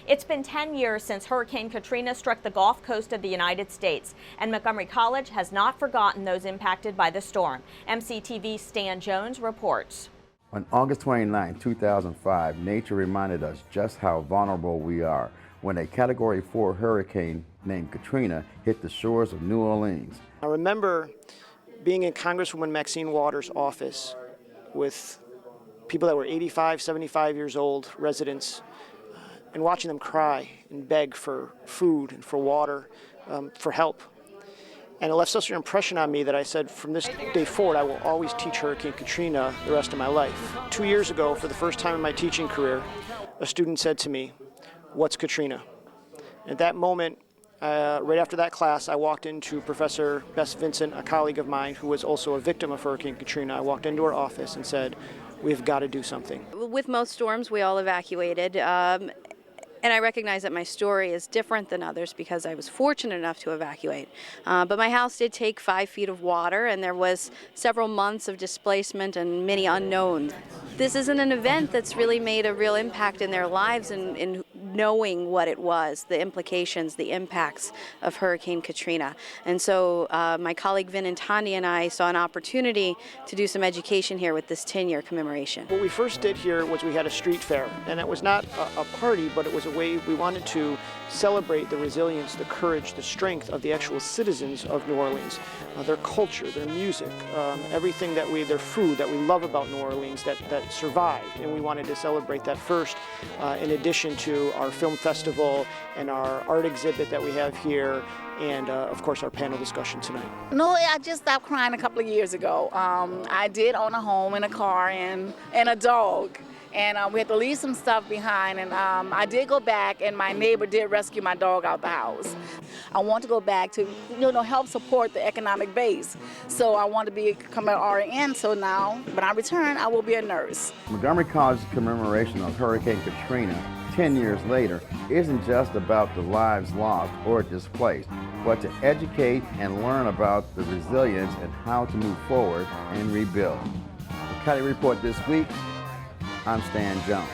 It's been 10 years since Hurricane Katrina struck the Gulf Coast of the United States, and Montgomery College has not forgotten those impacted by the storm. MCTV's Stan Jones reports. On August 29, 2005, nature reminded us just how vulnerable we are when a Category 4 hurricane named Katrina hit the shores of New Orleans. I remember being in Congresswoman Maxine Waters' office with people that were 85, 75 years old, residents, and watching them cry and beg for food and for water, for help. And it left such an impression on me that I said, from this day forward, I will always teach Hurricane Katrina the rest of my life. 2 years ago, for the first time in my teaching career, a student said to me, "What's Katrina?" At that moment, right after that class, I walked into Professor Bess Vincent, a colleague of mine who was also a victim of Hurricane Katrina. I walked into her office and said, "We've got to do something." With most storms, we all evacuated. And I recognize that my story is different than others because I was fortunate enough to evacuate. But my house did take 5 feet of water, and there was several months of displacement and many unknowns. This isn't an event that's really made a real impact in their lives in knowing what it was, the implications, the impacts of Hurricane Katrina. And so my colleague Vin and Tanya and I saw an opportunity to do some education here with this 10-year commemoration. What we first did here was we had a street fair, and it was not a party, but it was a way we wanted to celebrate the resilience, the courage, the strength of the actual citizens of New Orleans, their culture, their music, everything their food that we love about New Orleans that survived. And we wanted to celebrate that first, in addition to our film festival and our art exhibit that we have here, and of course our panel discussion tonight. No, I just stopped crying a couple of years ago. I did own a home and a car and a dog. And we had to leave some stuff behind, and I did go back, and my neighbor did rescue my dog out the house. I want to go back to, help support the economic base. So I want to become an RN, so now, when I return, I will be a nurse. Montgomery College's commemoration of Hurricane Katrina 10 years later isn't just about the lives lost or displaced, but to educate and learn about the resilience and how to move forward and rebuild. The County Report this week, I'm Stan Jones.